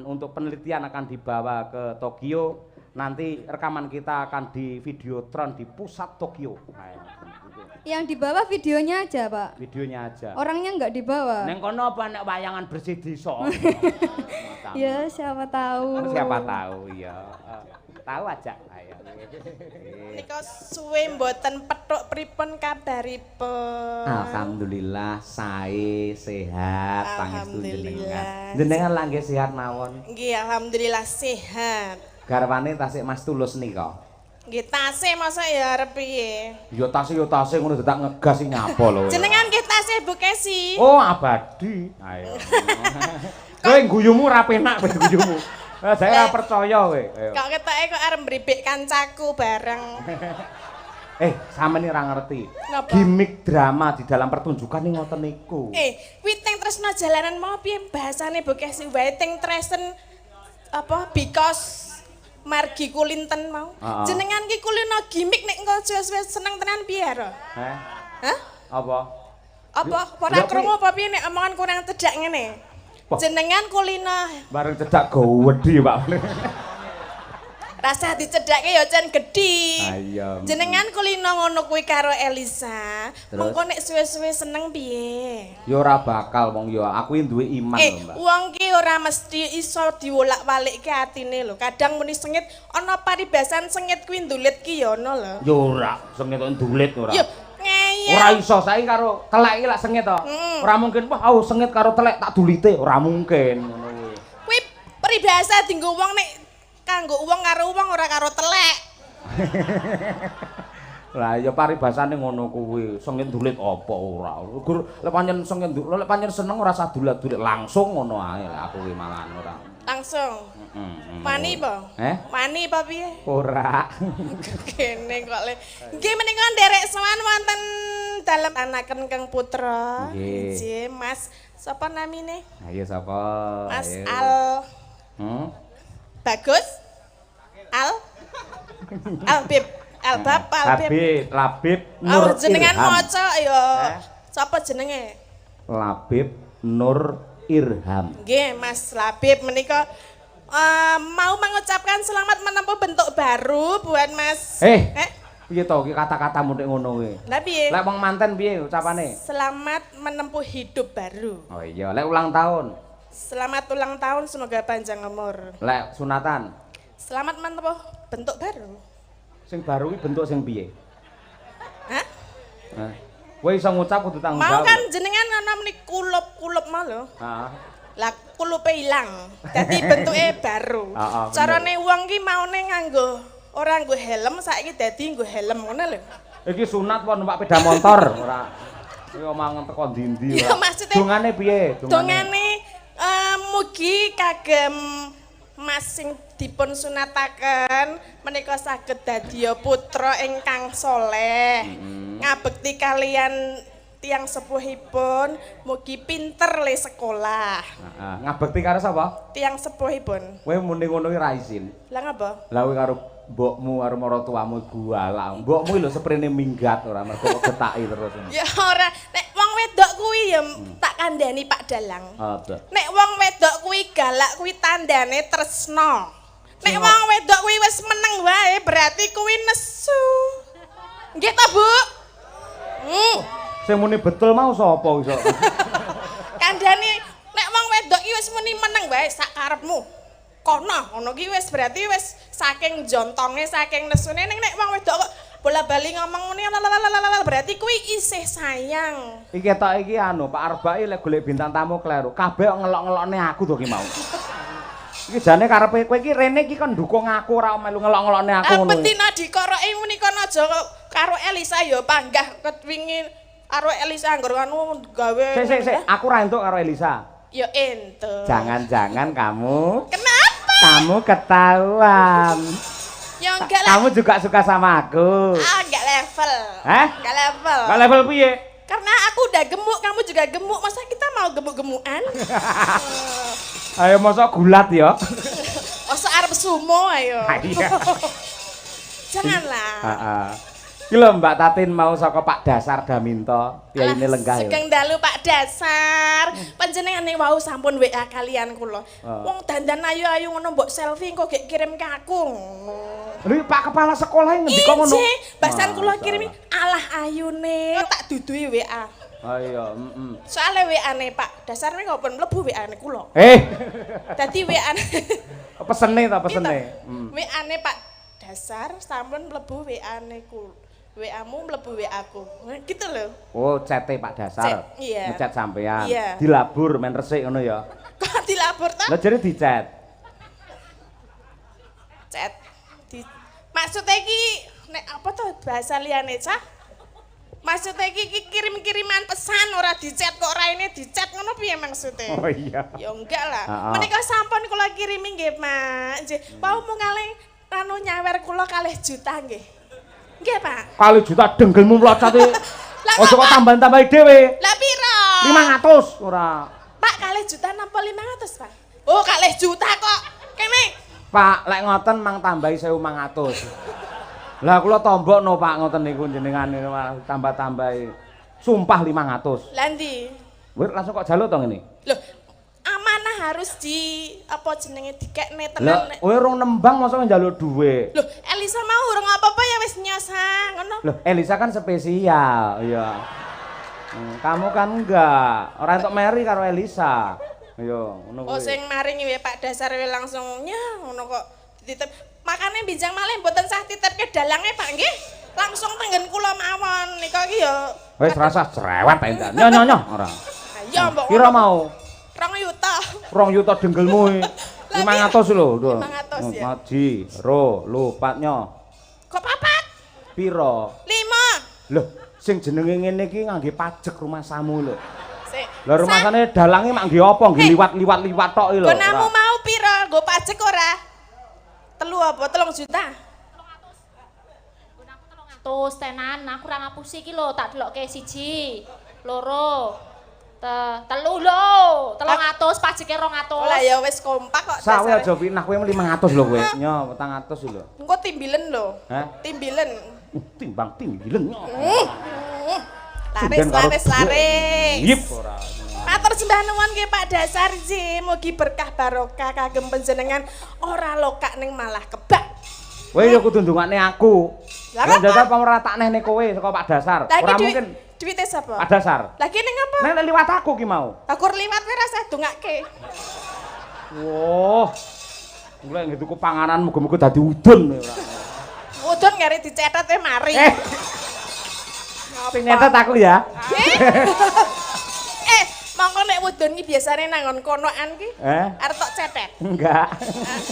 untuk penelitian akan dibawa ke Tokyo. Nanti rekaman kita akan di Videotron di pusat Tokyo. Nah, Yang dibawa videonya aja, Pak. videonya aja. Orangnya nggak dibawa. Neng kono apa nek wayangan bersih desa. Ya, siapa tahu. Siapa tahu ya. Tahu aja. Ayo. Nika suwe mboten petuk pripun kabaripun? Alhamdulillah sae sehat pangestu jenengan. Alhamdulillah. Jenengan langge sehat mawon. Nggih, alhamdulillah sehat. Garwane tasik Mas Tulus nika. Nggih tasih masa ya arep piye? Ya tasik ngono dadak ngegas sing nyapa lho. Jenengan nggih tasih Bu Kesi. Oh, abadi. Ayo. Kowe guyumu ra penak kowe guyumu. Saya ora percaya kowe. Ayo. Kok ketoke kok arep mbribik kancaku bareng. Sampeyan ora ngerti. Napa? Gimik drama di dalam pertunjukan ning ngoten niku. Kuwi teng tresno jalanan mau piye bahasane Bu Kesi wae teng tresen apa because margi kulinten mau. Jenengan ki kulino gimik nek engko suwe-suwe seneng tenan piye ro? Hah? Apa? Apa ora krungu apa piye nek omongan kurang tedak ngene? Jenengan kulino Bareng cedak gowedi, Pak. rasa dicedake ya jan gedhi. Ayo. Jenengan kulino ngono kuwi karo Elisa. Terus? Mengko nek suwe-suwe seneng piye? Ya ora bakal wong ya aku duwe iman lho, Mbak. Wong ki ora mesti iso diwolak-walikke atine lho. Kadang muni sengit ana paribasan sengit kuwi ndulit ki ya ana lho. Ya ora, sengit kok ndulit ora. Yo ngeyel. Ora iso saiki karo telek iki lak sengit to. Ora mungkin wah sengit karo telek tak dulite, ora mungkin ngono kuwi. Kuwi peribahasa dienggo wong nek kanggo wong karo wong ora karo telek. Lah ya paribasane ngono kuwi. Sengit ndulit apa ora. Gur lek pancen sengit lek pancen seneng ora usah dulit-dulit langsung ngono ae aku kuwi malahan ora. Langsung. Wani apa? Wani apa piye? Ora. Kene kok le. Nggih menika nderek sowan wonten dalem anaken Kang Putra. Nggih, Mas sapa namine? Ayo sapa? Mas Ayo. Al. Bagus? Al? Albib. Albab, Albib. Labib Nur. Jenengan maca ya. Sapa jenenge? Labib Nur Irham. Nggih, Mas Labib menika mau mengucapkan selamat menempuh bentuk baru buat Mas. Piye to iki kata-katamu nek ngono kuwi? Lah piye? Lek wong manten piye ucapane? Selamat menempuh hidup baru. Oh iya, lek ulang tahun. Selamat ulang tahun, semoga panjang umur. Lek sunatan. Selamat menempuh bentuk baru. Sing baru kuwi bentuk sing piye? Hah? Kowe iso ngucap kudu tanggung jawab. Mau kan jenengan ana meni kulup-kulup mau lho. Heeh. Lah kulupe ilang. Dadi bentuke baru. Carane wong ki maune nganggo ora nggo helm, saiki dadi nggo helm ngono lho. Iki sunat apa numpak sepeda motor ora. Iki omong teko ndi-ndi ora. Ya maksudnya Dongane piye? Dongane mugi kagem Mas sing dipun sunataken menika saged dadya putra ingkang soleh. Ngabekti kalian tiang sepuhipun, mugi pinter le sekolah. Ngabekti karo sapa? Tiang sepuhipun. Kowe muni ngono ki ra izin. Lah ngapa? Lah kowe karo mbokmu karo maratuamu gualak. Mbokmu lho seprene minggat ora mergo kok getaki terus. Ya ora, nek wong wedok kuwi ya tak kandhani Pak Dalang. Nek wong wedok kuwi galak kuwi tandane tresna. Nek wong wedok kuwi wis meneng wae berarti kuwi nesu. Nggih ta, Bu? Sing muni betul mau sapa iso? Kandhane nek wong wedok iki wis muni meneng wae sak karepmu. Kono, ngono ki wis berarti wis saking jontonge, saking nesune nek wong wedok kok bola-bali ngomong muni berarti kuwi isih sayang. Iki ketok iki Pak Arbaki lek golek bintang tamu kleru. Kabeh kok ngelok-ngelokne aku to ki mau. Iki jane karepe kowe iki rene iki kon ndukung aku ora melu ngelok-ngelokne aku ngono. Betina dikoroki muni kono aja karo Elisa ya panggah ketwingi karo Elisa anggar anu gawe. Sik, aku ra entuk karo Elisa. Ya entuk. Jangan-jangan kamu. Kenapa? Kamu ketahuan. Ya enggak lah. Kamu juga suka sama aku. Enggak level. Enggak level. Enggak level piye? Karena aku udah gemuk, kamu juga gemuk. Masa kita mau gemuk-gemukan? Ayo mosok gulat ya. Masa arep sumo ayo. Iya. Janganlah. Iki lho Mbak Tatin mau saka Pak Dasar Daminto. Ya ini lenggah ya. Sugeng dalu Pak Dasar. Panjenengane wau sampun WA kalian kula. Wong dandan ayu-ayu ngono mbok selfie kok gek kirim ke aku. Lho Pak Kepala Sekolah ngendika ngono. Basan kula kirimi alah ayune tak dudui WA. Oh iya, Soale WA-ne Pak Dasar nek kok mlebu WA-ne kula. Dadi WA-ne pesene ta pesene. WA-ne Pak Dasar sampun mlebu WA-ne kula. WA-mu mlebu WA-ku. Gitu lho. Oh, chat-e Pak Dasar. Iya. Ngechat sampean. Iya. Dilabur men resik ngono ya. Kok dilabur ta? Lah jare dichat. Chat. Maksudnya iki nek apa to bahasa liyane cah? Maksudnya iki kirim-kiriman pesan ora dichat kok raine dichat ngono piye maksudnya? Oh iya. Ya enggak lah. Menika sampun kula kirimi nggih, Mak. Nggih, pau mungalih anu nyawer kula 2 juta nggih. Nggih, Pak. 2 juta denggelmu mlocot e. Ojo kok tambahan-tambahi dhewe. Lah piro? 500 ora. Pak, 2 juta napa 500, Pak? Oh, 2 juta kok. Kene. Pak, lek ngoten mang tambahi 1.500. Lah kula tombokno Pak ngoten niku jenengan tambah-tambahi. Sumpah 500. Lah ndi? Wis langsung kok jaluk to ngene. Loh, amanah harus di apa jenenge dikekne tenan. Lah, kowe rong nembang mosok njaluk dhuwit. Loh, Elisa mau urung apa-apa ya wis nyosang, ngono. Loh, Elisa kan spesial, iya. Kamu kan enggak. Ora entuk Mary karo Elisa. Iya, ngono kuwi. Oh, sing maringi we Pak Dasar we langsung nyah ngono kok dititip. Makane bijang malih mboten sah titipke dalange Pak nggih. Langsung tenggen kula mawon nika iki ya. Wis rasa cerewet ta endan. Nyo ora. Ya mbok. Kira mau 2 juta. 2 juta denggelmu 500 lho. 500 ya. Maji, ro, lu, patnya. Kok papat? Piro? 5. Loh, sing jenenge ngene iki ngangge pajak rumah samu lho. Sik. Lah rumasane dalange mak nggih apa? Nggih liwat-liwat tok iki lho. Gonamu mau piro? Nggo pajak ora? 3 apa? 3 juta? 300 tenan, aku ora ngapusi iki lho, tak delokke 1, 2, 3 lho, 300 pajeke 200. Lah ya wis kompak kok. Sawe aja pinah kowe 500 lho kowe. Nyo 400 lho. Engko timbilen lho. Hah? Timbilen. Timbang timbilen. Laris. Yip ora. Matur sembah nuwun nggih Pak Dasar ji, mugi berkah barokah kagem panjenengan ora lokak ning malah kebak. Kowe ya kudu ndongakne aku. Lah Lah jajal apa ora tak nehne kowe saka Pak Dasar. Ora mungkin duwite sapa? Pak Dasar. Lah kene ngapa? Nek liwat aku ki mau. Aku liwat kowe rasah dongake. Woh. Mulai nggih tuku panganan muga-muga dadi udun ora. Udun ngare dicetet mari. Sing nyetet aku ya. Mongko nek udun iki biasane nangon konoan ki. Arep tok cetet. Enggak.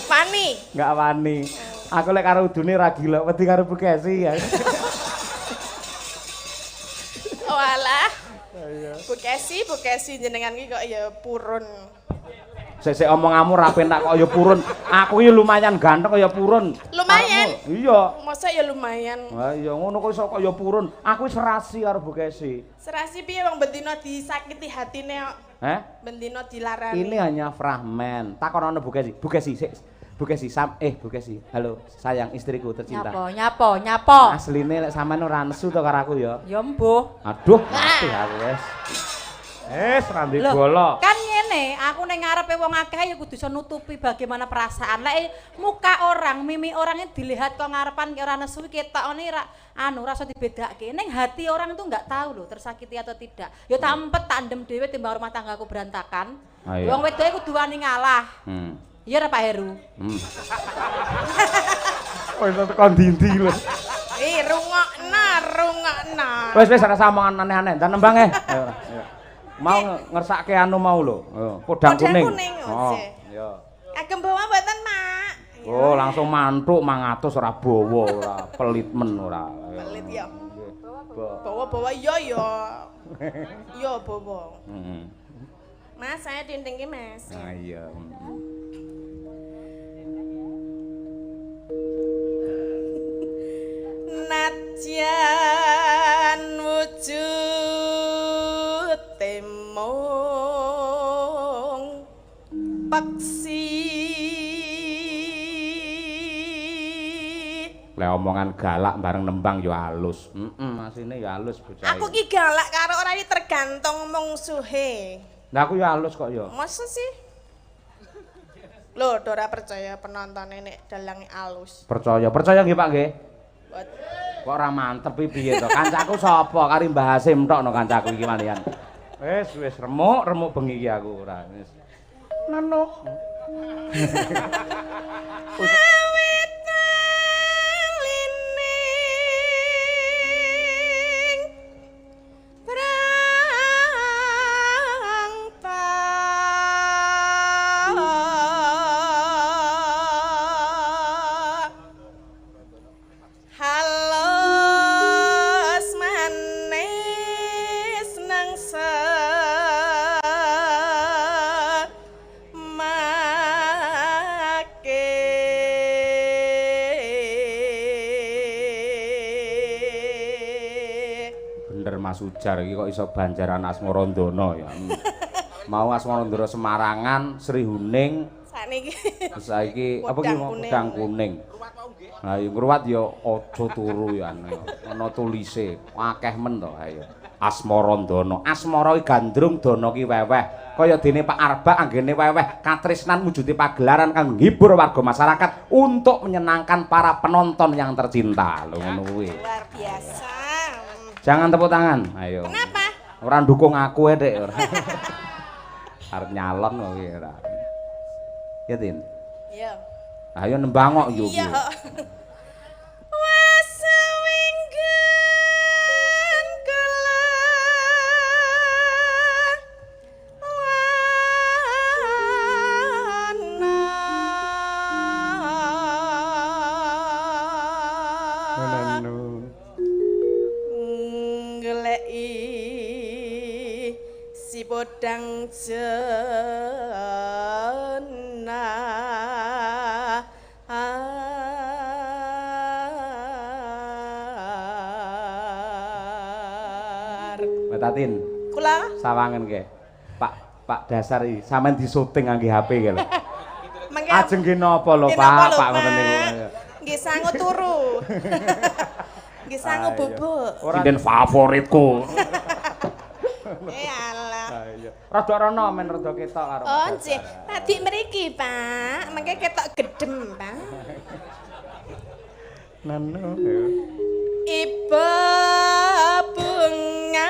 Wani. Enggak wani. Aku lek karo udune ra gila, wedi karo Bukesi ya. Oh alah. Bukesi jenengan iki kok ya purun. Sesek omonganmu ra penak kok ya purun. Aku iki lumayan ganteng kaya purun. Lumayan. Iya. Masa ya lumayan. Lah iya ngono kok iso kaya purun. Aku wis serasi karo Bukesi. Serasi piye wong bendina disakiti hatine kok. Bendina dilarani. Ini hanya fragmen. Takonono Bukesi. Bukesi Bukesi. Halo, sayang istriku tercinta. Nyapo. Asline lek sampean ora nesu to karo aku ya. Ya mbuh. Aduh, mati aku wis. Rambi golo. Kan ngene, aku ning ngarepe wong akeh ya kudu iso nutupi bagaimana perasaan. Lek muka orang, mimi orang itu dilihat kok ngarepan ki ora nesu ketokne ra ora iso dibedakake. Ning hati orang itu enggak tahu loh tersakiti atau tidak. Ya tampet tak ndem dhewe timbang rumah tanggaku berantakan. Wong wedoke kudu wani ngalah. Iya ora Pak Heru. Wis tekan dindi lho. Rungokna. Wis ora omongan aneh-aneh, dan nembang Ayo. Mau ngersake anu mau lho. Podang kuning. Oh, iya. Kagem bawa mboten, Mak. Oh, langsung mantuk 500 ora bawa ora, pelit men ora. Pelit ya. Bawa iya ya. Iya bawa. Mas, saya dinding Mas. Ah iya. Najan wujud temong peksi Lah omongan galak bareng nembang yo halus. Asine yo halus bocah. Aku ki galak karo ora iki tergantung mungsuhe. Lah aku yo halus kok yo. Masa sih? Loh, ora percaya penontonnya nek dalange alus. Percaya nggih Pak nggih. Buat Kok ora mantep iki piye to? Kancaku sapa? Kari Mbah Hasim tok no kancaku iki malian. Wis remuk bengi iki aku ora. Wis. Nanuk. awit lining halus manis nang Mas Ujar iki kok iso banjaran Asmarandana ya. Mau Asmarandana Semarangan, Sri Huning. Sakniki. Saiki apa ki pedang kuning. Lah yo ngruwat ya aja turu ya ana tulise. Akeh men to ayo. Asmarandana. Asmara ki gandrung, dana ki weweh. Kaya dene Pak Arbak anggene weweh katresnan wujude pagelaran kang nghibur warga masyarakat untuk menyenangkan para penonton yang tercinta. Lho ngono kuwi. Luar biasa. Jangan tepuk tangan. Ayo. Kenapa? Ora ndukung aku Dek. Arep nyalon kok iki ora. Ya Tin. Iya. Ayo nembang kok yo. Iya. Wes winggen kala si podang jenah Tatin. Kula Sawangen ke. Pak dasar iki sampean disuting ngangge HP ke lho. mangke Ajeng ki napa lho Pak ngoten niku. nggih sangu turu. Nggih sangu bubuk. Sinden favoritku. Alah. Iya. Rada rono men rada ketok karo. Oh nggih, tadi mriki, Pak. Mangke ketok gedhem, Pak. Nanu. Iba bunga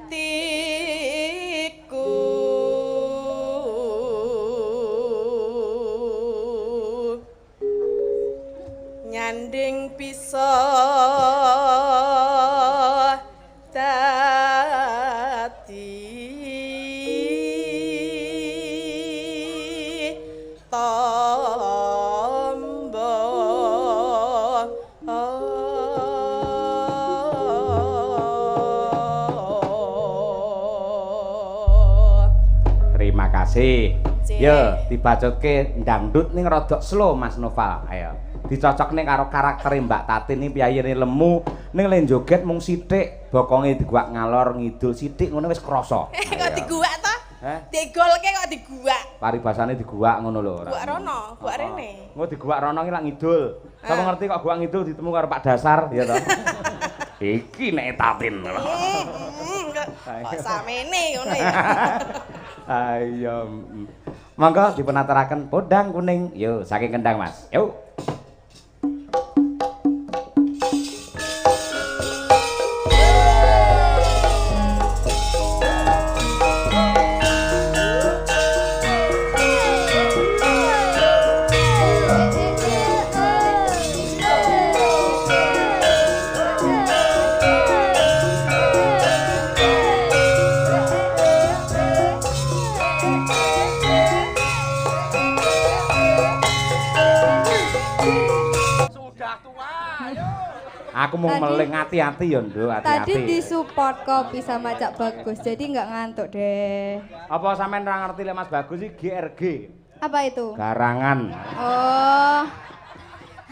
tiku nyanding bisa Terima kasih. Cik. Yo, dibacutke ndangdut ning rada slow Mas Noval. Ayo. Dicocokne karo karakter Mbak Tatin iki piyayene lemu ning le joget mung sithik, bokonge diguak ngalor ngidul sithik ngono wis krasa. kok diguak to? Heh? Digolke kok diguak. Paribasane diguak ngono lho ora. Guak rono, guak rene. Engko diguak rono ki lak ngidul. Sapa ngerti kok guak ngidul ditemu karo Pak Dasar ya to. Iki nek Tatin. Kok samene ngono ya. Ayo. Monggo dipunaturaken podang kuning. Yo saking Kendang Mas. Yo. Aku mau meling hati-hati ya, Nduk, hati-hati. Tadi disupport kopi sama Cak Bagus, jadi nggak ngantuk deh. Apa sampean ora ngerti lek Mas Bagus iki GRG? Apa itu? Garangan. Oh,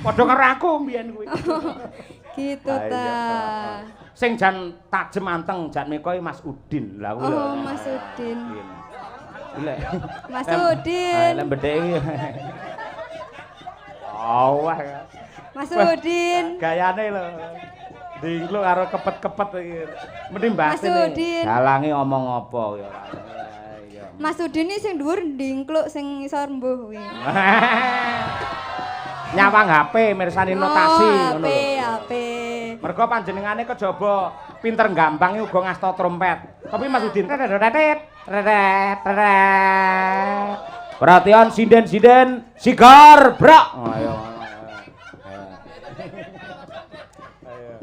Padha karo aku mbiyen kuwi. gitu ta. Sing jan tajem anteng jan meko Mas Udin. Lah kuwi. Oh, Mas Udin. Lek. Mas Udin. Lek bedhek iki. Awah. Mas Udin. Gayane lho. Dingkluk karo kepet-kepet iki. Mending mbak Mas Udin. dalange omong apa ya. Mas Udin iki sing dhuwur ndingkluk sing ngisor mbuh kuwi. Nyawang HP mirsani notasi ngono lho. HP. Mergo panjenengane kejaba pinter gampang uga ngasta trompet. Tapi Mas Udin perhatian sinden sigar brak. Ayo.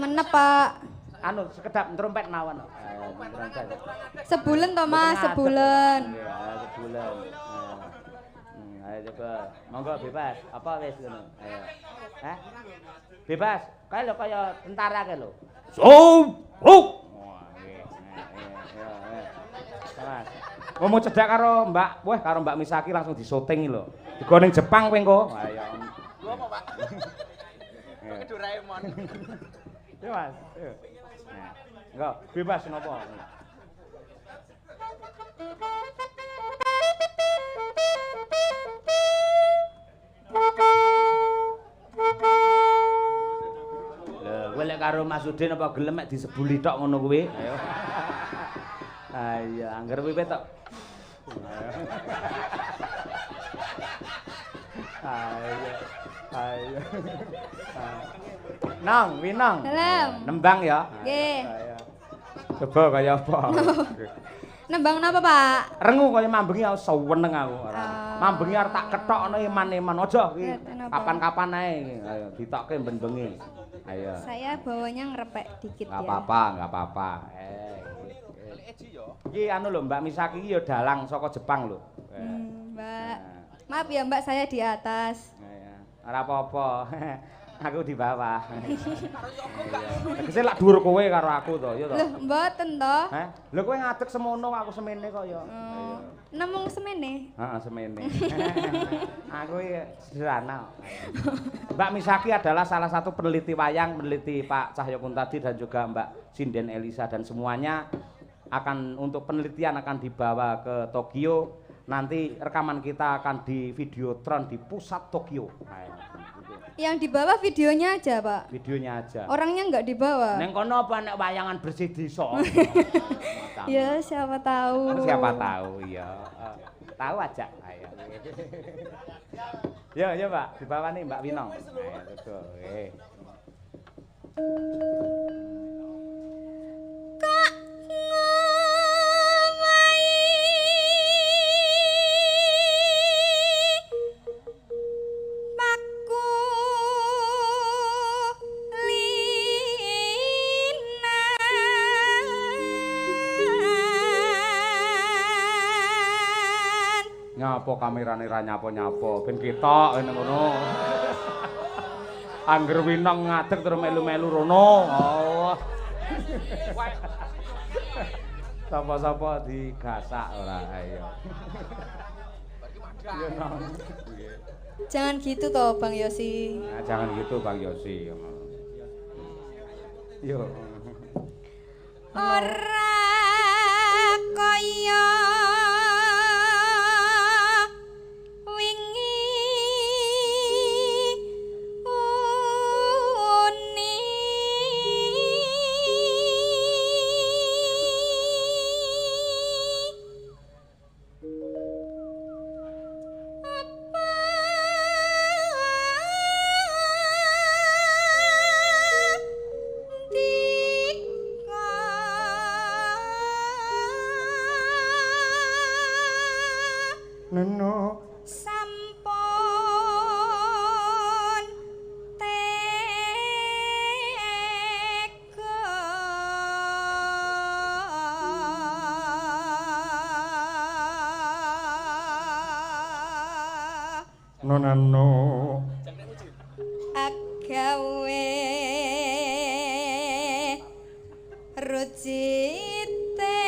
Menep, Pak. Anu sekedap trompet mawon. Sebulan to, Mas, sebulan. Iya, sebulan. Ayo coba. Monggo bebas. Apa wis ngono? Ayo. Hah? Bebas. Kae lho kaya tentara kae lho. Ruk. Wah, nggih. Mas. Ngomong cedak karo Mbak Misaki langsung disyuting lho. Digo ning Jepang kowe engko. Ayo. Lho apa, Pak? Doraemon. Ya, Mas. Ayo. Nah, enggak bebas napa. Kowe lek karo Mas Udin apa gelem mek disebuli tok ngono kuwi? Ayo. Ayo, angger wiwit tok. Ayo. Nong, Winong. Salam. Nembang ya. Nggih. Ayo. Coba kaya apa? Nembang napa, Pak? Rengu kaya mambengi aku seweneng aku. Mambengi arep tak ketokno iman-iman aja iki. Kapan-kapan ae. Ayo ditokke ben-bengi. Ayo. Saya bawanya ngerepek dikit ya. Enggak apa-apa. Iki anu lho Mbak Misaki iki ya dalang saka Jepang lho. Mbak. Maaf ya, Mbak, saya di atas. Ora apa-apa. Aku di bawah. Tegese lak dhuwur kowe karo aku to, ya to. Loh, mboten to. Hah? Lho kowe ngadeg semono aku semene kok ya. Nemung semene. Heeh, semene. Aku iki sederhana. Mbak Misaki adalah salah satu peneliti wayang, peneliti Pak Cahyokun tadi dan juga Mbak Sinden Elisa dan semuanya akan untuk penelitian akan dibawa ke Tokyo. Nanti rekaman kita akan di Videotron di pusat Tokyo. Yang dibawa videonya aja, Pak. Videonya aja. Orangnya nggak dibawa. Neng kono apa nek wayangan bersih desa? Ya, siapa tahu. Siapa tahu, ya. Tahu aja. Ayo. Ya, Pak, dibawa nih Mbak Winong. Ayo, betul. Kak Nyapa kamerane ra nyapa-nyapa ben ketok ngene ngono. Angger Winong ngadeg terus melu-melu rono. Oh. Sapa-sapa digasak ora ayo. Jangan gitu toh, Bang Yosi. Nah, jangan gitu Bang Yosi. Yo. Ora kaya Neno sampun tega nonano agawe rucite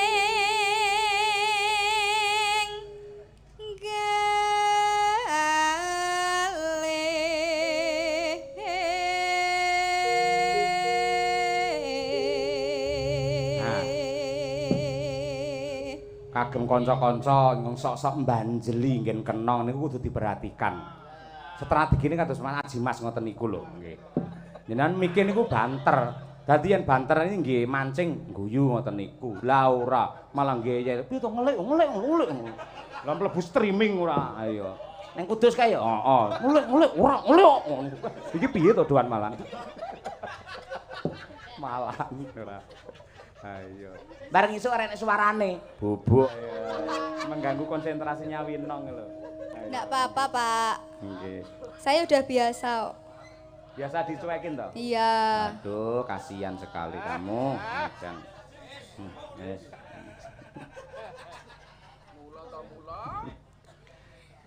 kagem kanca-kanca ingkang sok-sok mbanjeli nggen kenong niku kudu diperhatikan. Strategine kados Aji Mas ngoten niku lho nggih. Jenengan mikir niku banter. Dadi yen banter ini nggih mancing guyu ngoten niku. Lah ora, malah nggih piye to ngelik. Lah mlebu streaming ora. Ayo. Ning Kudus kae ya, ngulik ora ngulik. Iki piye to doan Malang? Malang ora. Ayo. Bareng isuk arek suarane bubuk. Mengganggu konsentrasinya Winong lho. Enggak apa-apa, Pak. Nggih. Saya udah biasa kok. Biasa dicuekin toh? Iya. Aduh, kasihan sekali kamu. Jangan. Yes.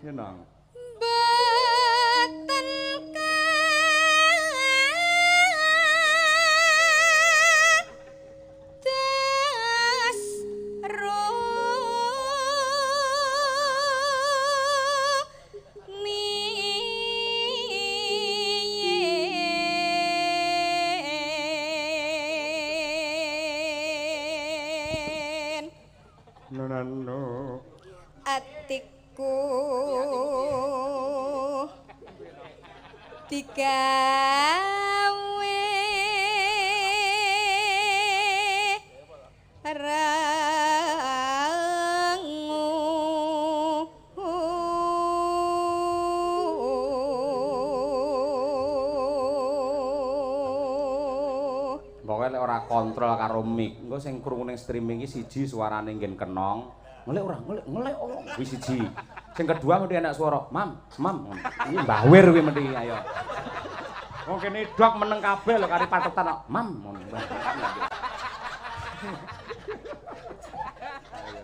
You know. Boten kadas No. atiku digawe rangu Pokoke lek ora kontrol karo mic, engko sing krungu ning streaming iki siji suarane nggen kenong. Ngelik ora, ngelik kuwi siji. Sing kedua mesti enak suara, "Mam." Iki Mbah Wir kuwi mesti ayo. Wong kene dok meneng kabeh lho kari patetan kok, "Mam." Ngono.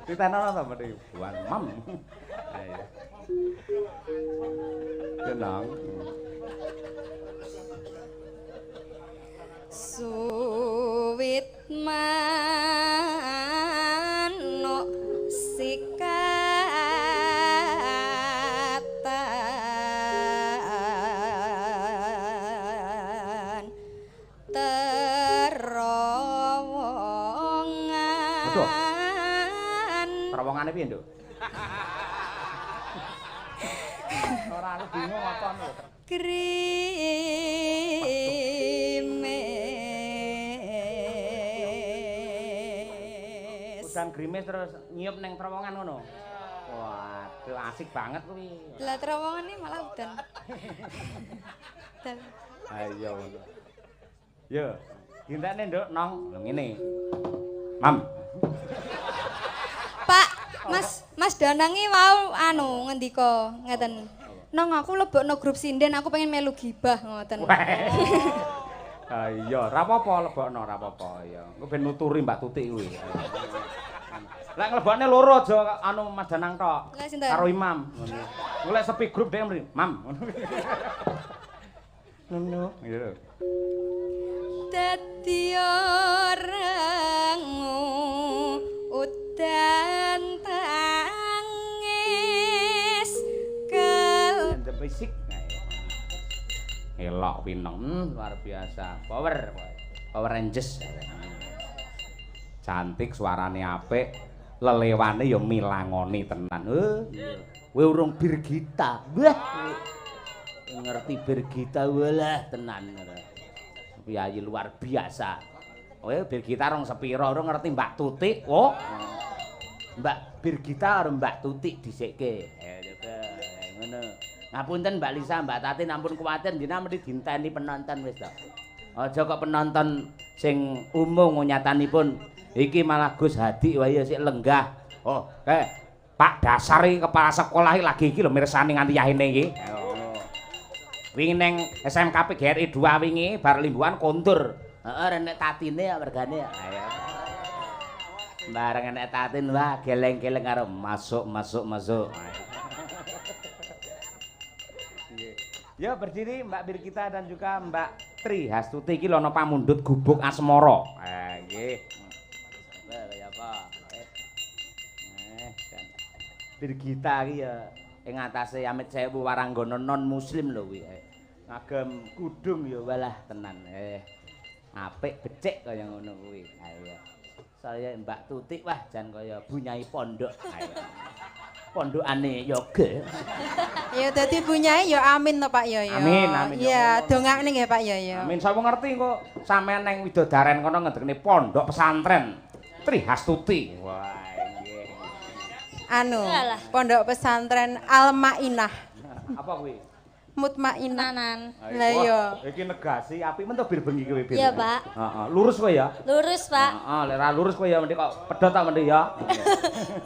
Ditenono to mesti, "Buan, Mam." Ayo. Tenang. Suwit manuk sikatan terowongan. Terowongane piye, Nduk? Ora aku bingung apa lho. Udan grimis terus nyiup neng terowongan ngono. Waduh, asik banget kuwi. Lah terowongan ini malah udan. Ayo ngono. Yo, dintene Nduk nong ngene. Mam. Pak, Mas Danangi mau ngendika ngeten. Nong aku lebokno grup sinden, aku pengen melu gibah ngoten. Ha iya, ora apa-apa lebokno, ora apa-apa ya. Engko ben nuturi Mbak Tutik kuwi. Lek nglebokne loro aja Mas Danang tok. Lah sinten? Karo Imam. Ngono. Lek sepi grup dhek mrene, Mam. Ngono. Iya. Dadi orang udan tangis kel Fisik. Elok Winong, luar biasa. Power Rangers. Cantik, suarane apik, lelewane ya milangoni tenan. Kowe urung Birgita. Wah. Ngerti Birgita walah tenan. Piyayi luar biasa. Kowe Birgita rong sepira, urung ngerti Mbak Tutik. Oh. Mbak Birgita karo Mbak Tutik dhisikke. Ngono. Ngapunten Mbak Lisa, Mbak Tati ampun kuwatir jenengan mesti dinteni penonton wis to. Aja kok penonton sing umum nyatanipun iki malah Gus Hadi wae sik lenggah. Oh, Pak Dasar iki kepala sekolah lagi iki lho mirsani nganti yahine iki. Wingi ning SMK PGRI 2 wingi bar limbuhan kondur. Heeh, nek tatine ya mergane. Ayo. Bareng nek tatin wah geleng-geleng karo masuk. Ya berdiri Mbak Birgita dan juga Mbak Tri Hastuti iki lono pamundhut gubuk asmara. Nggih. Ya apa? Birgita iki ya ing atase Amit Sewu Waranggana non muslim lho kuwi. Ngagem kudung ya walah tenan. Apik becik kaya ngono kuwi. Ayo. saya Mbak Tutik wah jan kaya bunyai pondok. Ayo. Pondokane yoga. Ya dadi bunyai ya amin to Pak Yoyo. Amin, amin. Iya, dongakne nggih Pak Yoyo. Amin, saya ngerti kok sampean neng Widodaren kono ngedekne pondok pesantren Trihastuti. Wah, nggih. Anu, Alah. pondok pesantren Al-Mainah. Apa kuwi? Mutmainah. Nanan. Lah iya. Iki negasi api men to bir bengi kowe bir. Iya, Pak. Heeh, lurus kowe ya. Lurus, Pak. Heeh, lek ra lurus kowe ya mendhi kok pedhot ta mendhi ya.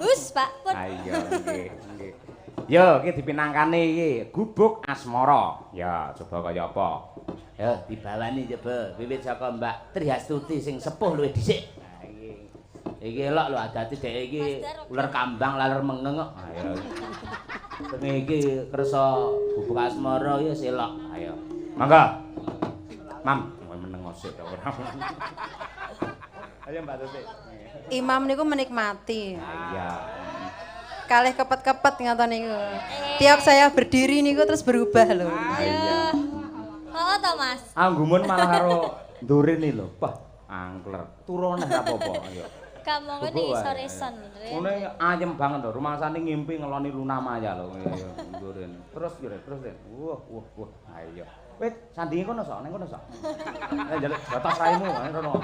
Hus, Pak. Pun. Ayo nggih, nggih. Yo, iki dipinangkane iki gubuk asmara. Ya, coba kaya apa? Ya dibawani coba wiwit saka Mbak Trihastuti sing sepuh luwih dhisik. Nah iki. Iki elok lho adate dhek iki ular kambang laler mengeng kok. Ayo. Bengi iki kersa gubuk asmara ya selok. Ayo. Mangga. Mam, kowe meneng osik ta ora. Ayo Mbak Tutik. Imam niku menikmati. Iya. Kalih kepet-kepet ngoten niku. Tiap saya berdiri niku terus berubah lho. Iya. Oh, to, Mas. Anggumun malah karo ndurin iki lho. Wah, angkler. Turun neh apa-apa. Ayo. Kamu ngene sore-son. Ngene ayem banget lho. Rumangsane ngimpi ngeloni Luna Maya lho. Ndurin. Terus yo, terus. Wah. Ayo. Wis sandinge kono sok, ning kono sok. Njaluk batas raimu nang kono.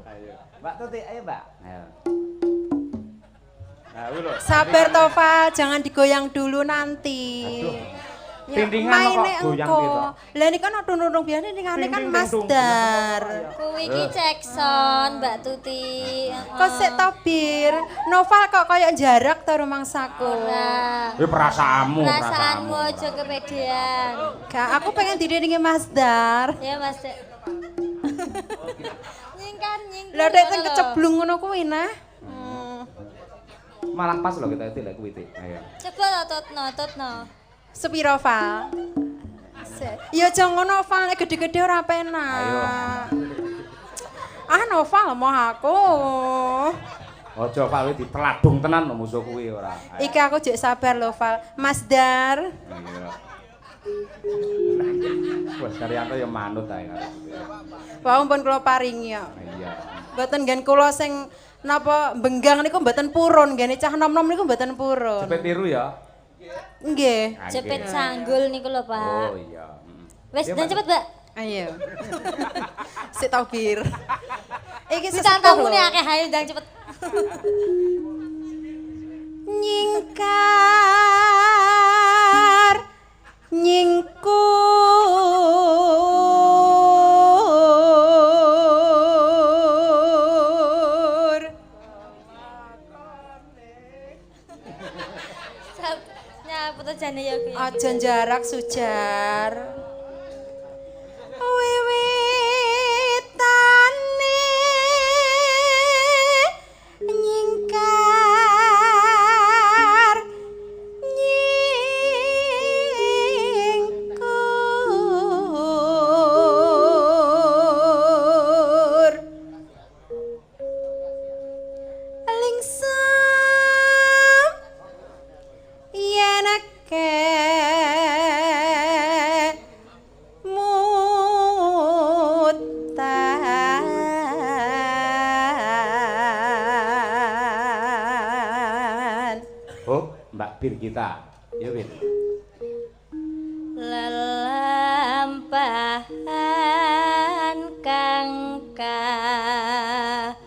Ayo. Mbak Tutik, ayo Mbak. Ayo. Nah, lho. Sabar Tova, jangan digoyang dulu nanti. Aduh. Ya, Tintingan maine kok goyang engko. gitu. Lah ini kan nurung biyen ning kan Masdar. Kuwi iki Jackson, Mbak Tuti. Kok sik to Bir? Noval kok koyo jarak to rumangsaku. Ora. Kuwi perasaanmu, Perasaanmu aja kepedean. Gak, aku pengen didiringi Masdar. Ya, Mas. Dek. Nyingkar. Lah dek sing keceblung ngono kuwi nah. Malah pas lho kita itu lek kuwi tik. Ayo. Coba totno. Sepiro Val? Ya aja ngono Val, nek gede-gede ora penak. Ah Noval mau aku. Aja Pak kuwi diteladung tenan lho musuh kuwi ora. Ayo. Iki aku jek sabar lho Val. Masdar. Iya. Wes Karyanto ya manut ae karo. Wau pun kula paringi ya. Iya. Mboten nggen kula sing napa benggang niku mboten purun, nggene cah nom-nom niku mboten purun. Cepet tiru ya. Nggih. Cepet sanggul niku lho, Pak. Oh iya. Wes, Iya, dan Pak. cepet, Mbak. Ayo. Sik tau Bir. Iki Wis sesepuh tamu-tamune lho. akeh ayo ndang cepet. Nyingkar nyingkur. Nyapu to jane ya kuwi. Aja jarak sujar. Wiwitane nyingkar nyingkur. Lingsam yen akeh mutan. Oh, Mbak Bir kita. Ya Bir. Lelampahan kang kawuri.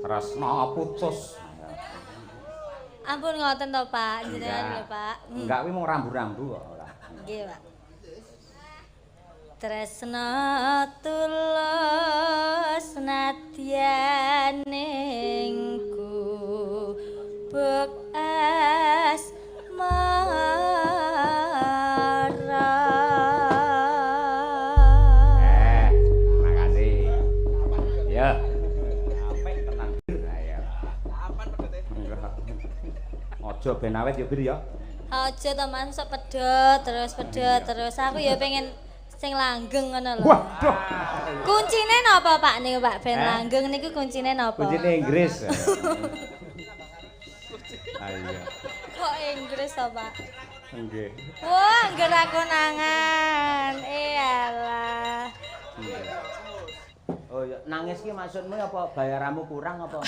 Tresna putus. Ampun ngoten to, Pak. Jenengan lho, Pak. Enggak kuwi mung rambu-rambu kok ora. Nggih, Pak. Tresna tulus nadyan ningku bek asmara. Makasih. Ya. Apik tenan Bir. Ayo. Apan pedhote? Aja ben awet ya Bir ya. Aja to Man, sok pedhot terus aku ya pengen sing langgeng ngono lho. Waduh. Kuncine napa Pak niku Pak ben langgeng niku kuncine napa? Kuncine Inggris. Ayo. Kok Inggris to Pak? Nggih. Wah, gerak konangan. Iyalah. Oh ya, nangis ki maksudmu apa bayaranmu kurang apa?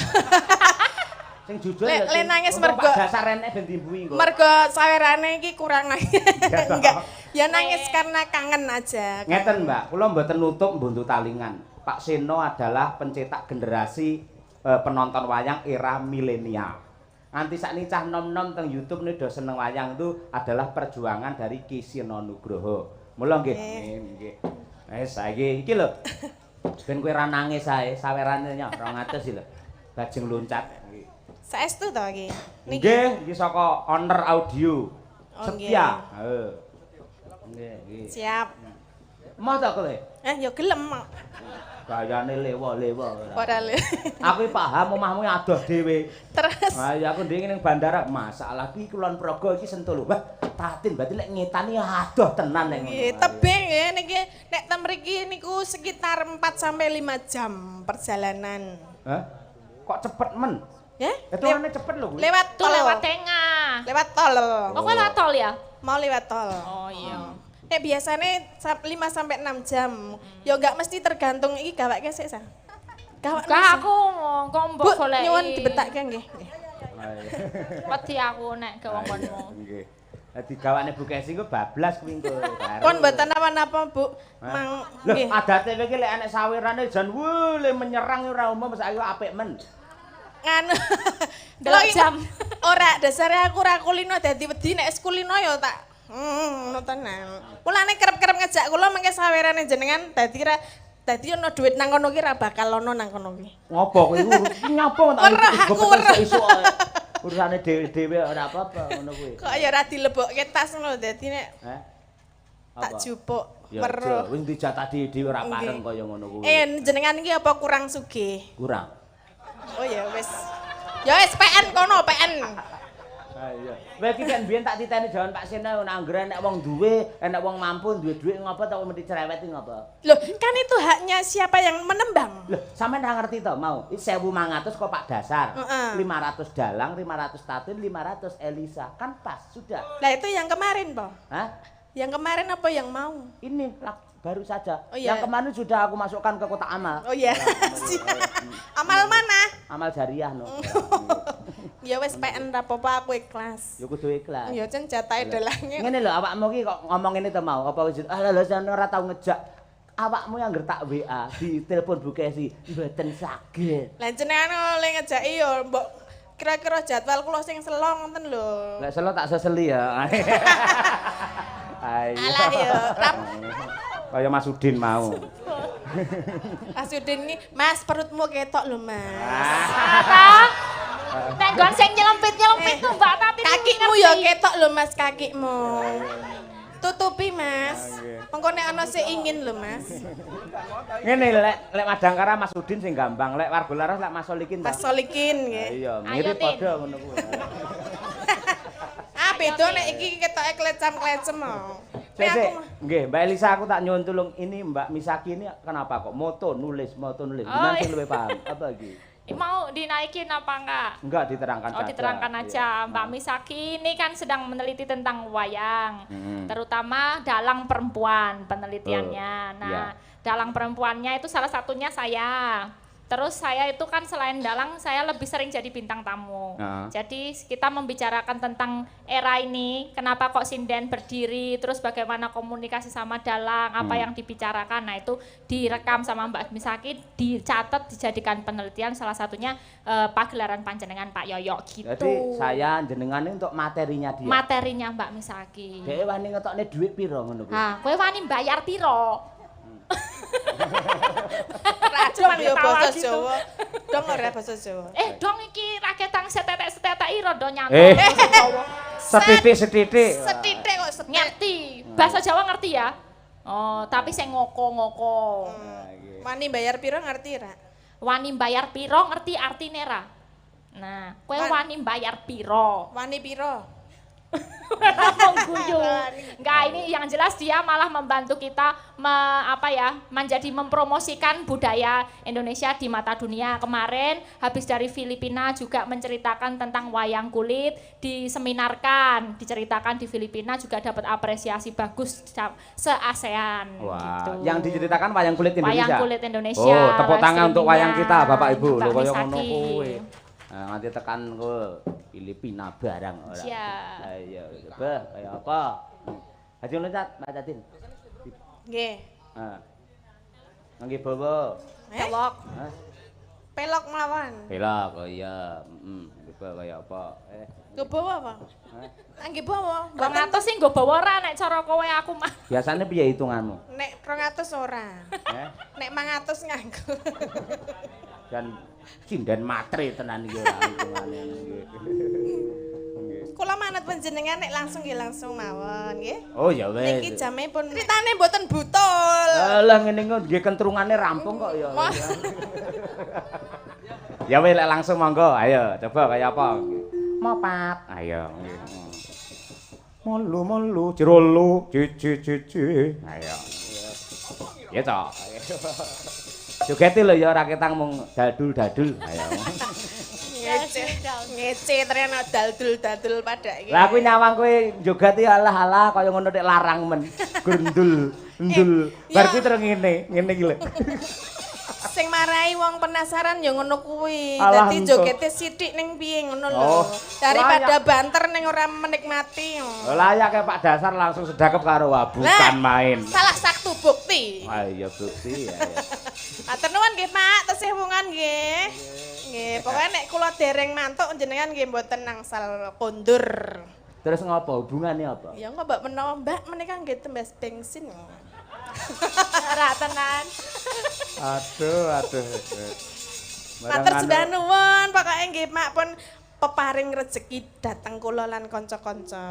Sing jujur Le nangis mergo dasar enek ben dimbui kok. Mergo sawerane iki kurang enggak. Ya nangis karena kangen aja. Ngeten Mbak, kula mboten nutup mbuntu talingan. Pak Seno adalah pencetak generasi penonton wayang era milenial. Nganti sakniki cah nom-nom teng YouTube nih do seneng wayang itu adalah perjuangan dari Ki Seno Nugroho. Mula nggih. Nggih. Saiki iki lho. Ben kowe ra nangis ae, sawerane nyok 200 lho. Bajeng loncat. Saestu to iki. Nggih, iki saka Owner Audio. Oh, Setia. Heeh. Nggih, nggih. Siap. Mau tak kowe? Ya gelem. Gayane lewo-lewo. Ora le. Aku paham omahmu adoh dhewe. Terus Ayo aku ndek ning bandara masalah iki Kulon Progo iki Sentul. Wah, tatin berarti lek ngetani adoh tenan nek ngono. nggih tebing ya niki nek ten mriki niku sekitar 4 sampai 5 jam perjalanan. Hah? Kok cepet men? Ya? Hitungannya cepet lho. Lewat Tuh tol. lewat tengah. Lewat tol. Oh, kowe lewat tol ya? Mau lewat tol. Oh iya. Nek biasane 5 sampai 6 jam. Ya enggak mesti tergantung iki gawake sik sa. Gawak Kak aku ngombo Bu, goleki. nyuwun dibetakke nggih. Wedi aku nek gawangkonmu. Nggih. Dadi gawane Bu Kesi ku bablas kuwi engko. Pun mboten napa-napa, Bu. Mang Lho, nggih. adate kowe iki lek enek sawirane jan le menyerang ora umum saiki apik men. Nganu. Delok jam. Ora, dasare aku ora kulino dadi wedi nek kulino ya tak ngono tenan. Mulane kerep-kerep ngejak kula mengke sawerane jenengan dadi ono duit nang kono ki ra bakal ono nang kono ki. Ngopo kowe nyapa tak Weruh aku weruh. Urusane dhewe-dhewe ora apa-apa ngono kuwi. Kok ya ora dilebokke tas ngono dadi nek Heh. tak jupuk Ya weruh. wis dijatah dhewe ora pareng kaya ngono kuwi. Jenengan iki apa kurang sugih? Kurang. Oh ya wis. Ya wis PN kono, PN. Ha iya. Kowe iki kan biyen tak titeni jawan Pak Seno nek anggere nek wong duwe, enek wong mampu duwe dhuwit ngopo tak mesti cerewet iki ngopo? Loh, kan itu haknya siapa yang menembang? Loh, sampean ora ngerti to mau? Iki 1.500 kok Pak Dasar. 500 Dalang, 500 Tatin, 500 Elisa. Kan pas sudah. Lah itu yang kemarin, Po. Hah? Yang kemarin apa yang mau? Ini baru saja. Oh, iya. Yang kemarin sudah aku masukkan ke kotak amal. Oh iya. Amal mana? Amal jariah no. Ya wis PN ra apa-apa aku ikhlas. Ya kudu ikhlas. Ya jan jatahe dalange. Ngene lho awakmu iki kok ngomong ngene to mau apa wis lho jan ora tau ngejak. Awakmu yang tak WA di telepon Bu Kesi mboten saged. Lah jenengan oleh ngejaki ya mbok kira-kira jadwal kula sing selong ngoten lho. Lek selo tak seseli ya. Ayo. Alah ya, Kaya Mas Udin mau. Mas Udin ini, Mas perutmu ketok lho, Mas. Nek gon sing nyelempit-nyelempit tuh Mbak Tati. Kakimu ya ketok lho, Mas, kakimu. Tutupi, Mas. Mengko nek ana sing ingin lho, Mas. Ngene lek Madangkara Mas Udin sing gampang, lek Warga Laras lek Mas Solikin. Mas Solikin nggih. Iya, mirip padha ngono kuwi. Ah, beda nek iki ketoke klecam-klecem. Sik, nggih, Mbak Elisa aku tak nyuwun tulung ini Mbak Misaki ini kenapa kok moto nulis. Gimana sing luwih paham? Apa iki? Mau dinaikin apa enggak? Enggak diterangkan saja. Oh diterangkan aja. Iya. Mbak Misaki ini kan sedang meneliti tentang wayang. Terutama dalang perempuan penelitiannya. Nah, dalang perempuannya itu salah satunya saya. Terus saya itu kan selain dalang, saya lebih sering jadi bintang tamu. Jadi kita membicarakan tentang era ini, kenapa kok sinden berdiri, terus bagaimana komunikasi sama dalang, apa yang dibicarakan. Nah itu direkam sama Mbak Misaki, dicatat, dijadikan penelitian, salah satunya pagelaran panjenengan Pak Yoyo gitu. Jadi saya jenengan untuk materinya dia. Materinya Mbak Misaki. Dhewe wani ngetokne dhuwit piro ngono kuwi? Nah, kowe wani bayar piro? Rajang ya basa Jawa. Dong ora basa Jawa. Dong iki raketang setetek-setetek iro do nyanto. Setitik-setitik. Setitik kok setitik. Ngerti. Bahasa Jawa ngerti ya? Oh, tapi sing ngoko-ngoko. Wani bayar piro ngerti ra? Wani bayar piro ngerti artine ra? Nah, kowe wani bayar piro? Wani piro? Rampung guyu. Enggak, ini yang jelas dia malah membantu kita menjadi mempromosikan budaya Indonesia di mata dunia. Kemarin habis dari Filipina juga menceritakan tentang wayang kulit, diseminarkan, diceritakan di Filipina juga dapat apresiasi bagus se-ASEAN. Wah, gitu. yang diceritakan wayang kulit Indonesia. Wayang kulit Indonesia. Oh, tepuk tangan untuk wayang kita Bapak Ibu. Mbak Lho kaya ngono Misaki. kuwi. Nah, nanti tekan ke Filipina barang ora. Siap. Ayo, coba kaya apa? Haji loncat, Mbak Tatin. Nggih. Heeh. Nggih bawa. Pelok. Hah? Pelok mawon. Belok, oh iya. Coba kaya apa? Nggo bawa apa? Hah? Nggih bawa. 200 sih nggo bawa ora nek cara kowe aku mah. Biasanya piye hitunganmu? Nek 200 ora. Nek 500 nganggo. Dan sinden matre tenan iki ora hitungane nggih. Kula manut panjenengan nek langsung nggih langsung mawon nggih. Oh ya wis. Niki jame pun critane mboten butul. Alah ngene kok nggih kentrungane rampung kok ya. Ya wis lek langsung monggo, ayo coba kaya apa? Mopat. Ayo. Molu jerolu cici. Ayo. Ya toh. Jogete lho ya ora ketang mung dadul-dadul. Ayo. Ngece ternyata dadul-dadul pada iki. Lah kuwi nyawang kowe jogat ya alah kaya ngono nek larang men. Gundul, ndul. Bar kuwi terus ngene iki lho. Sing marai wong penasaran ya ngono kuwi. Alah, Dadi engko. jogete sithik ning piye ngono lho. Oh, Daripada layak. banter ning ora menikmati. Layak kayak Pak Dasar langsung sedekap karo bukan main. Salah satu bukti. Ayo bukti ya. Atur nuwun nggih Pak, tesih wungan nggih. Nggih, pokoke nek kula dereng mantuk jenengan nggih mboten nangsal kondur. Terus ngapa hubungannya apa? Ya engko mbak menawa Mbak menika nggih tembas bensin. Ora tenan. Aduh. Matur sembah nuwun, pokoke nggih Mak pun peparing rezeki dateng kula lan kanca-kanca.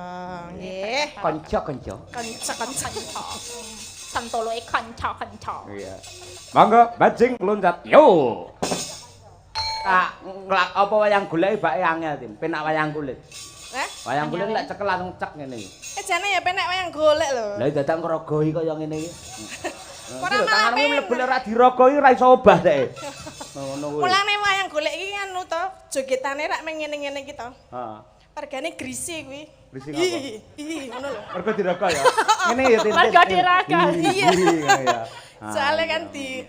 Nggih. Kanca-kanca. Kanca-kanca. Santoloe kanca-kanca. Iya. Monggo bajing loncat. Yo. Nglak apa wayang golek bake angel, Tim. Penak wayang kulit. Wayang kulit lek cekel langsung cek ngene iki. Jane ya penek wayang golek lho. Lah dadak ngrogoi kaya ngene iki. Ora tanganmu malah mlebu ora dirogoi ora iso obah dek. Ngono kuwi. Mulane wayang golek iki anu to, jogetane rak meng ngene-ngene iki to. Heeh. Regane grisi kuwi. Grisi ngapa? Ngono lho. Mergo dirogoi ya. Ngene ya Tim. Mergo dirogoi. Iya. Ya. Soale kan di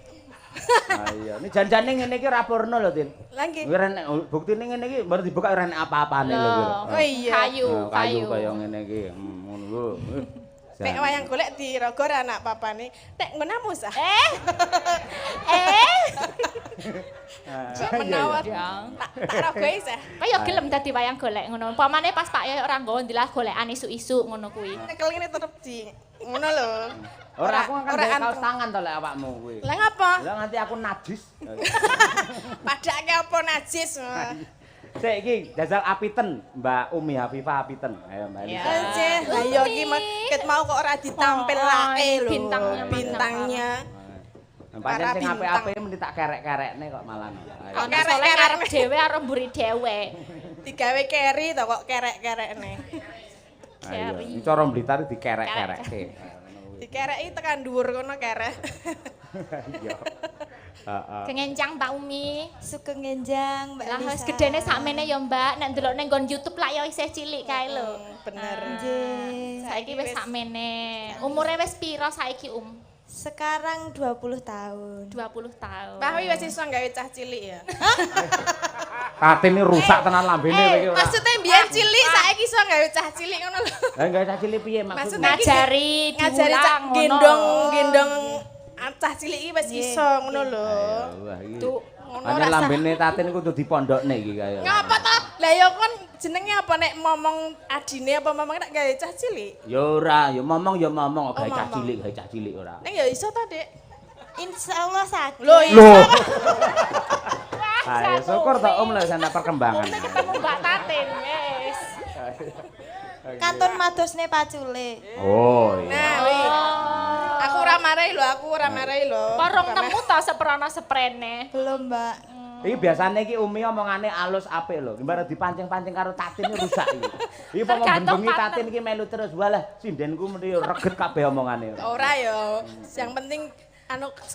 Iya, ini janjane ngene iki ora purna lho, Tin. Lah nggih. Kuwi nek buktine ngene iki baru dibuka ora enek apa-apane lho. Oh iya. Kayu kaya ngene iki. Ngono lho. Nek wayang golek dirogo ora anak papane. Nek ngono musah. Menawar. Tak rogoi sah. Kaya gelem dadi wayang golek ngono. Umpamane pas Pak Yoyo ora nggawa ndilah golekan isuk-isuk ngono kuwi. Nekel ngene tetep di ngono lho. Ora aku kan gawe kaos tangan to lek awakmu kuwi. Lah ngapa? Lah nganti aku najis. Padake apa najis. Sik iki jajal Apiten, Mbak Umi Hafifah Apiten. Ayo Mbak Elisa. Anjir, lah yo iki ket mau kok ora ditampilake lho. Bintangnya. Pancen sing apik-apik mesti tak kerek-kerekne kok malah. Ana soleh arep dhewe arep mburi dhewe. Digawe keri to kok kerek-kerekne. Ayo, iki cara Blitar dikerek-kerekke. Dikereki tekan dhuwur kono kerek. Iya. Heeh. Kengencang Mbak Umi. Sugeng ngenjang Mbak Lah Lisa. wis gedene sakmene ya Mbak, nek ndelok ning nggon YouTube lak ya isih cilik kae lho. Bener. Nggih. Saiki wis sakmene. Umure wis pira saiki Sekarang 20 tahun. 20 tahun. Mbah wi wis iso gawe cah cilik ya. Katene rusak tenan lambene kowe iki ora. Maksudnya biyen cilik saiki iso gawe cah cilik ngono lho. Lah gawe cah cilik piye maksudnya? Ngajari Ngajari cah gendong cah cilik iki wis iso ngono lho. Wah iki. Tuh, Ana lambene Tatin kudu dipondhokne iki kaya. Ngapa to? Lah ya kon jenenge apa nek momong adine apa momong nek gawe cah cilik? Ya ora, ya momong gawe cah cilik ora. Ning ya iso ta, Dik? Insyaallah sakit. Lho, Loh. Ayo syukur to Om lek ana perkembangan. Ketemu Mbak Tatin wis. Katon madosne pacule. Oh iya. Nah, wi. Aku ora marahi lho. Porong nemu ta seprana seprene. Belum, Mbak. Iki biasane iki Umi omongane alus apik lho. Mbare dipancing-pancing karo Tatin rusak iki. Iki pomo benbengi Tatin iki melu terus. Walah, sindenku mesti reget kabeh omongane. Ora yo. Yang penting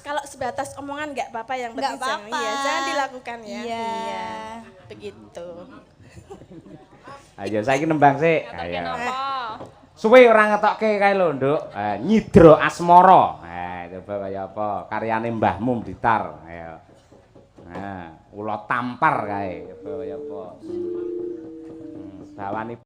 kalau sebatas omongan enggak apa-apa, yang penting jangan dilakukan ya. Iya. Begitu. Ayo saiki nembang sik. Ayo. Suwe ora ngetokke kae lho, Nduk. Nyidra Asmara. Coba kaya apa? Karyane Mbahmu Blitar. Ayo. Ula tampar kae. Coba kaya apa? Bawani